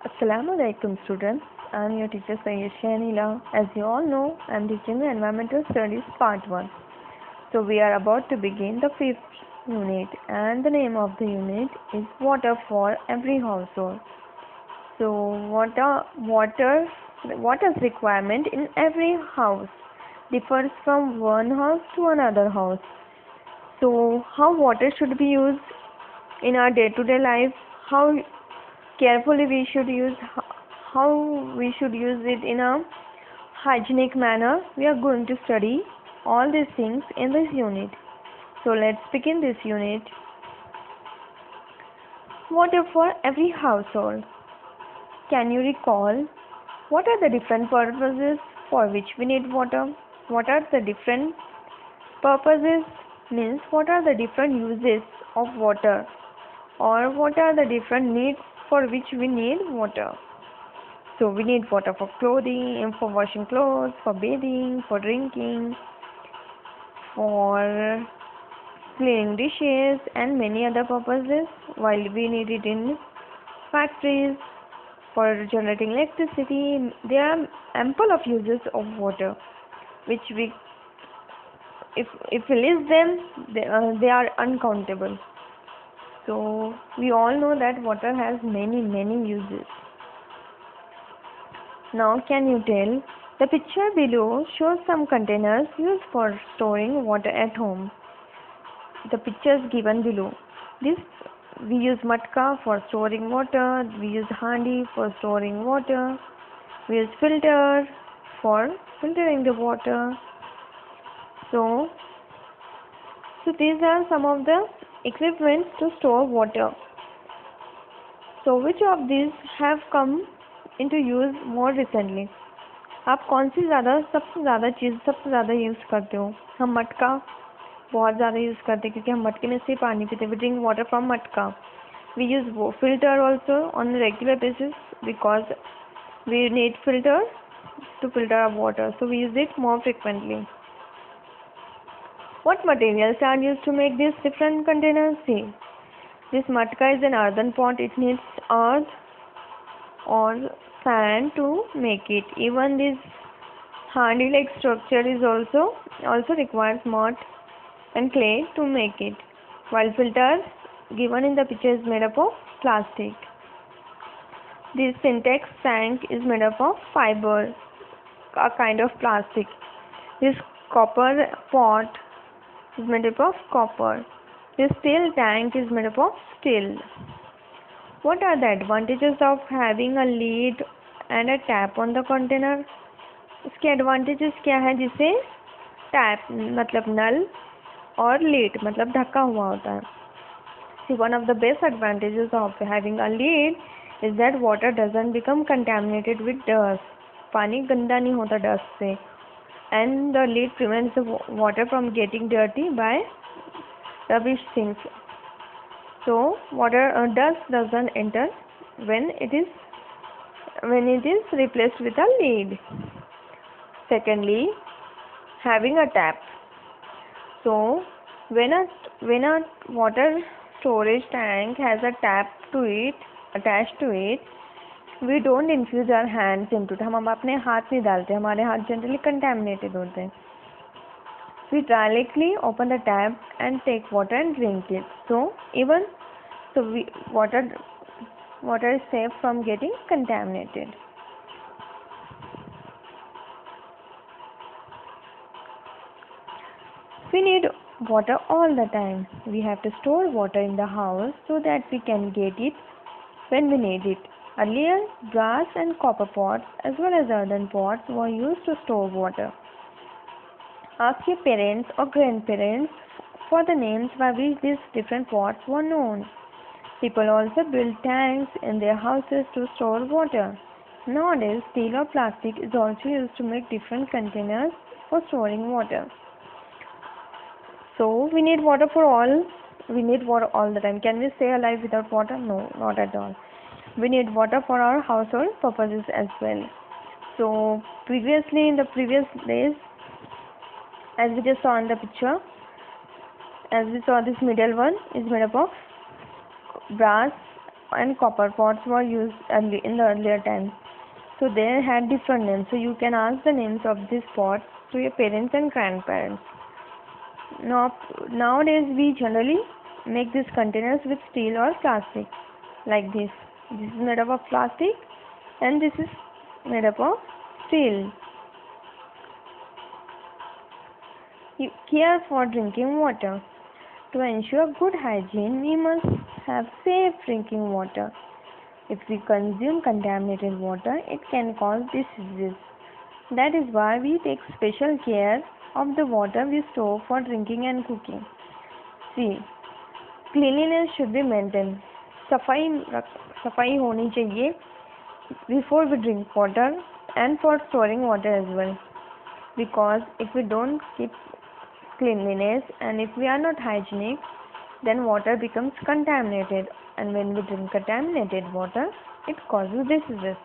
Assalamu alaikum students. I am your teacher Sayyid Shahnila. As you all know, I am teaching the Environmental Studies Part 1. So we are about to begin the 5th unit and the name of the unit is Water for Every Household. So water's requirement in every house differs from one house to another house. So how water should be used in our day-to-day life, how carefully we should use, how we should use it in a hygienic manner. We are going to study all these things in this unit. So let's begin this unit. Water for every household. Can you recall what are the different purposes for which we need water? What are the different purposes? Means what are the different uses of water, or what are the different needs for which we need water. So we need water for clothing, for washing clothes, for bathing, for drinking, for cleaning dishes and many other purposes, while we need it in factories for generating electricity. There are ample of uses of water which we, if we list them, they are uncountable. So we all know that water has many uses. Now can you tell, the picture below shows some containers used for storing water at home. The pictures given below. This we use matka for storing water, we use handi for storing water, we use filter for filtering the water. So these are some of the equipments to store water. So which of these have come into use more recently? आप कौन सी सबसे ज़्यादा चीज़ सबसे ज़्यादा use करते हो? हम मटका बहुत ज़्यादा यूज़ करते हैं क्योंकि हम मटके में से पानी पीते हैं. We drink water from मटका. We use filter also on a regular basis because we need filter to filter our water. So we use it more frequently. What materials are used to make these different containers? See, this matka is an earthen pot. It needs earth or sand to make it. Even this handi-like structure is also requires mud and clay to make it. While filters given in the picture is made up of plastic. This syntax tank is made up of fiber, a kind of plastic. This copper pot is made up of copper. This steel tank is made up of steel. What are the advantages of having a lid and a tap on the container? इसके advantages क्या है, जिसे tap मतलब नल और lid मतलब ढका हुआ होता है. See, one of the best advantages of having a lid is that water doesn't become contaminated with dust. पानी गंदा नहीं होता dust से. And the lid prevents the water from getting dirty by rubbish things. So dust doesn't enter when it is replaced with a lid. Secondly, having a tap. So when a water storage tank has a tap to it attached to it, we don't infuse our hands into it. हम अपने हाथ नहीं डालते, हमारे हाथ generally contaminated होते हैं. We directly open the tap and take water and drink it. Water is safe from getting contaminated. We need water all the time. We have to store water in the house so that we can get it when we need it. Earlier, brass and copper pots as well as earthen pots were used to store water. Ask your parents or grandparents for the names by which these different pots were known. People also built tanks in their houses to store water. Nowadays, steel or plastic is also used to make different containers for storing water. So we need water we need water all the time. Can we stay alive without water? No, not at all. We need water for our household purposes as well. So previously, in the previous days, as we just saw in the picture, as we saw, this middle one is made up of brass and copper pots were used in the earlier times. So they had different names. So you can ask the names of these pots to your parents and grandparents. Nowadays we generally make these containers with steel or plastic, like this. This is made up of plastic and this is made up of steel. Care for drinking water. To ensure good hygiene, we must have safe drinking water. If we consume contaminated water, it can cause diseases. That is why we take special care of the water we store for drinking and cooking. See, cleanliness should be maintained. सफाई होनी चाहिए before we drink water and for storing water as well. Because if we don't keep cleanliness and if we are not hygienic, then water becomes contaminated, and when we drink contaminated water, it causes diseases.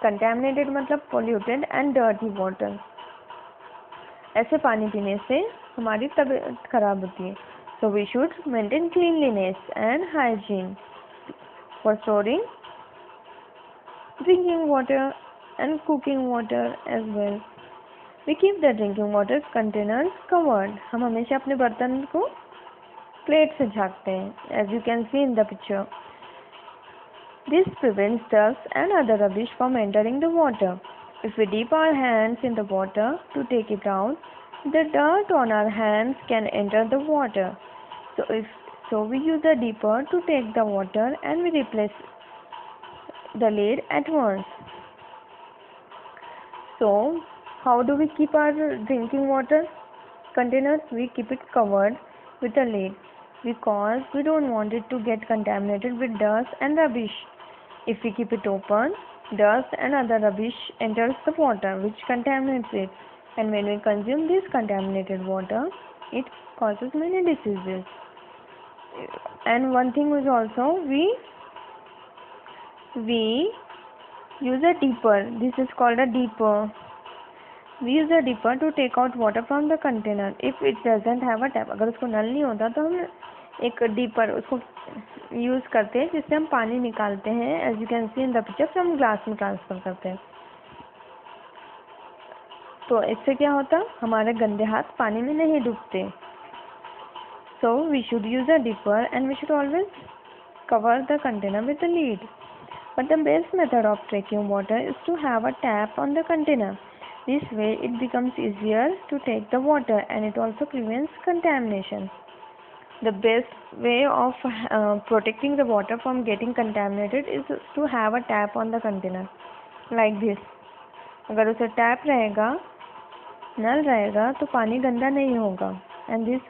Contaminated मतलब polluted and dirty water. ऐसे पानी पीने से हमारी तबीयत खराब होती है. So we should maintain cleanliness and hygiene for storing drinking water and cooking water as well. We keep the drinking water containers covered. हम हमेशा अपने बर्तन को प्लेट से झाँकते हैं, as you can see in the picture. This prevents dust and other rubbish from entering the water. If we dip our hands in the water to take it out, the dirt on our hands can enter the water. So we use a dipper to take the water and we replace the lid at once. So how do we keep our drinking water containers? We keep it covered with a lid because we don't want it to get contaminated with dust and rubbish. If we keep it open, dust and other rubbish enters the water, which contaminates it, and when we consume this contaminated water, it causes many diseases. And one thing is also we use a dipper. This is called a dipper. We use a dipper to take out water from the container if it doesn't have a tap. अगर उसको नल नहीं होता तो हम एक dipper उसको use करते हैं जिससे हम पानी निकालते हैं. As you can see in the picture, हम ग्लास में ट्रांसफ़र करते हैं. तो इससे क्या होता, हमारे गंदे हाथ पानी में नहीं डूबते. So we should use a dipper and we should always cover the container with a lid. But the best method of taking water is to have a tap on the container. This way it becomes easier to take the water and it also prevents contamination. The best way of protecting the water from getting contaminated is to have a tap on the container like this. अगर उसे tap रहेगा, नल रहेगा तो पानी गंदा नहीं होगा, and this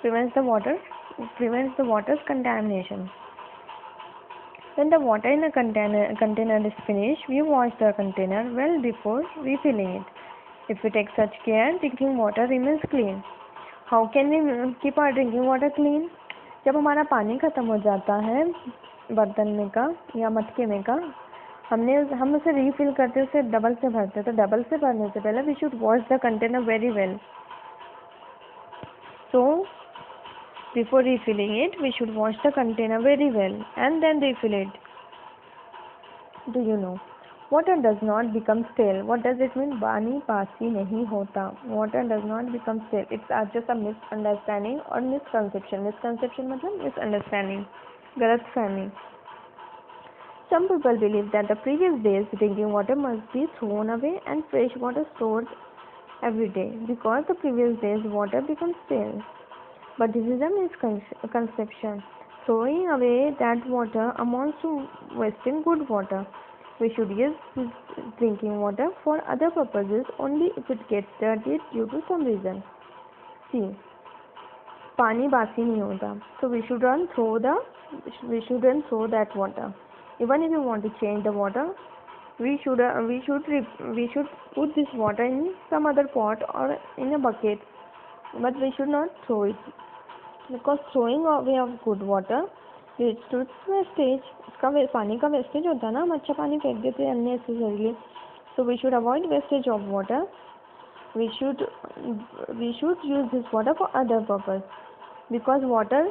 prevents the water's contamination. When the water in a container is finished, we wash the container well before refilling it. If we take such care, drinking water remains clean. How can we keep our drinking water clean? जब हमारा पानी ख़त्म हो जाता है बर्तन में का या मटके में का, हम उसे रीफिल करते, उसे डबल से भरते. तो डबल से भरने से पहले we should wash the container very well. So before refilling it, we should wash the container very well and then refill it. Do you know? Water does not become stale. What does it mean? पानी बासी नहीं होता. Water does not become stale. It's just a misunderstanding or misconception. Misconception मतलब misunderstanding, गलतफहमी. Some people believe that the previous day's drinking water must be thrown away and fresh water stored every day because the previous day's water becomes stale. But this is a misconception. Throwing away that water amounts to wasting good water. We should use drinking water for other purposes only if it gets dirty due to some reason. See, पानी बासी नहीं होता, so we shouldn't throw that water. Even if you want to change the water, we should put this water in some other pot or in a bucket, but we should not throw it. Because throwing away of good water leads to wastage. इसका पानी का wastage होता है ना, हम अच्छा पानी फेंक देते हैं unnecessarily. So we should avoid wastage of water. We should use this water for other purpose because water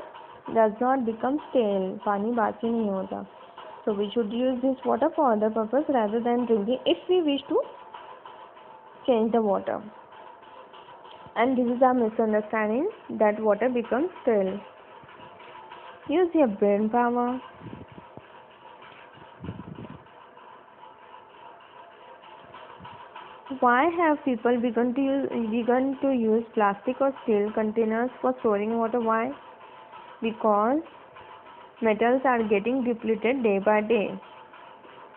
does not become stale. पानी बासी नहीं होता. So we should use this water for other purpose rather than drinking if we wish to change the water. And this is our misunderstanding that water becomes sterile. Use your brain power. Why have people begun to use plastic or steel containers for storing water? Why? Because metals are getting depleted day by day.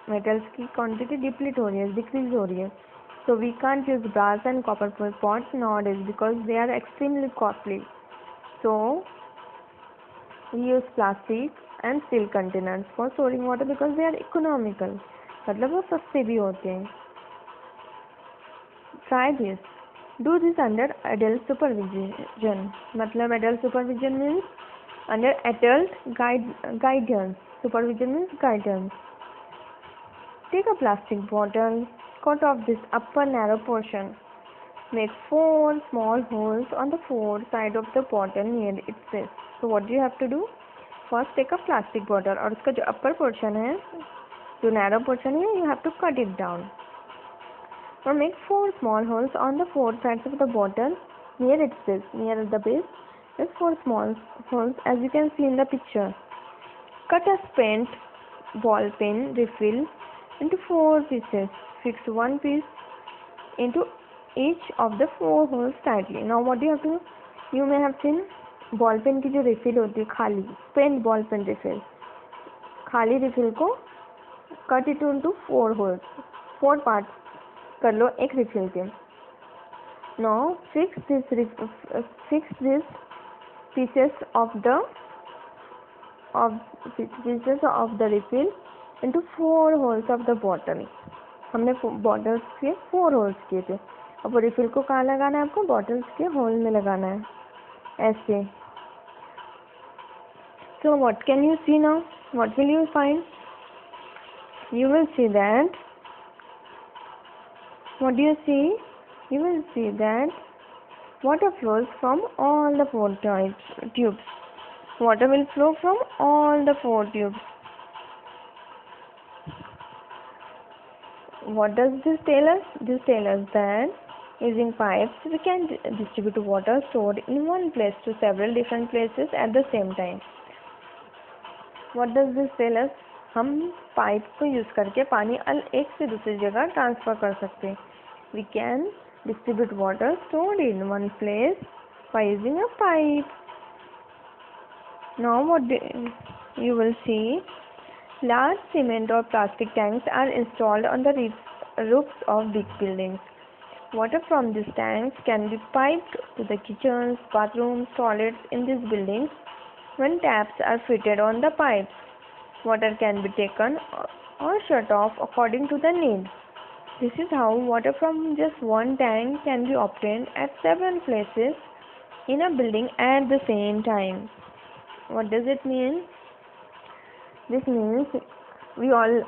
Metals की quantity deplete हो रही है, decrease हो रही है. So we can't use brass and copper pots nowadays because they are extremely costly. So we use plastic and steel containers for storing water because they are economical. मतलब वो सस्ते भी होते हैं. Try this. Do this under adult supervision. मतलब adult supervision means under adult guidance. Supervision means guidance. Take a plastic bottle, cut off this upper narrow portion. Make 4 small holes on the 4 sides of the bottle near its base. So what do you have to do? First take a plastic bottle और उसका जो upper portion है, जो narrow portion है, you have to cut it down. Or make 4 small holes on the 4 sides of the bottle near its base. Near the base, there's 4 small holes as you can see in the picture. Cut a spent ball pen refill into 4 pieces. Fix one piece into each of the 4 holes tightly. Now what do you have to do? You may have seen ball pen की जो refill होती है खाली, spent ball pen refill, खाली refill को cut it into 4 holes, 4 parts कर लो एक refill के. Now fix this pieces of the refill into 4 holes of the bottle. हमने bottles के 4 holes किए थे. अब वो refill को कहाँ लगाना है आपको? bottles के hole में लगाना है ऐसे. So what can you see now? What will you find? You will see that. What do you see? You will see that water flows from all the 4 tubes. Water will flow from all the 4 tubes. What does this tell us? This tells us that using pipes we can distribute water stored in one place to several different places at the same time. What does this tell us? हम pipe को use करके पानी एक से दूसरी जगह transfer कर सकते हैं. We can distribute water stored in one place by using a pipe. Now you will see large cement or plastic tanks are installed on the roofs of big buildings. Water from these tanks can be piped to the kitchens, bathrooms, toilets in these buildings. When taps are fitted on the pipes, water can be taken or shut off according to the need. This is how water from just one tank can be obtained at several places in a building at the same time. What does it mean? This means we all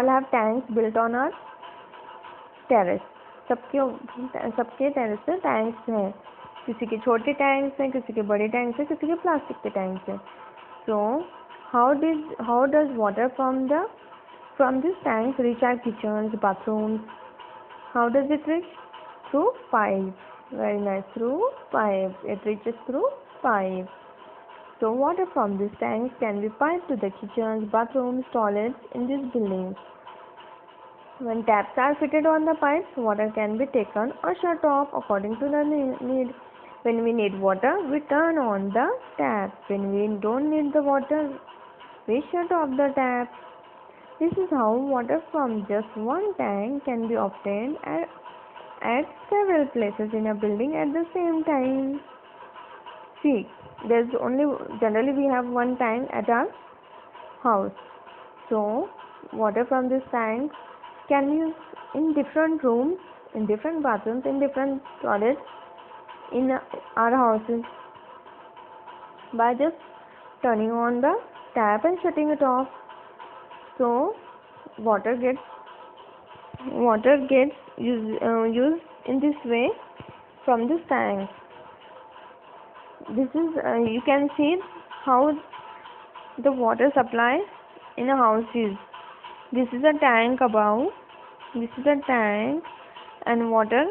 have tanks built on our terrace. सबके terrace पे tanks हैं. किसी के छोटे tanks हैं, किसी के बड़े टैंक्स हैं, किसी के प्लास्टिक के टैंक्स हैं. So how does water from these tanks reach our kitchens, bathrooms? How does it reach? Through pipes. Very nice. Through pipes. It reaches through pipes. So water from these tanks can be piped to the kitchens, bathrooms, toilets in these buildings. When taps are fitted on the pipes, water can be taken or shut off according to the need. When we need water, we turn on the tap. When we don't need the water, we shut off the tap. This is how water from just one tank can be obtained at several places in a building at the same time. See, generally we have one tank at our house. So water from this tank can be used in different rooms, in different bathrooms, in different toilets in our houses by just turning on the tap and shutting it off. So water gets used in this way from this tank. This is you can see how the water supply in a house is. This is a tank above. This is a tank, and water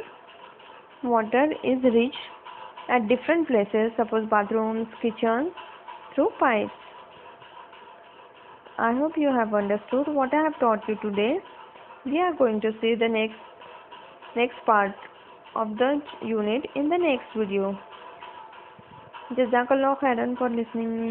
is reached at different places, suppose bathrooms, kitchens, through pipes. I hope you have understood what I have taught you today. We are going to see the next part of the unit in the next video. Jazakallah khairan for listening.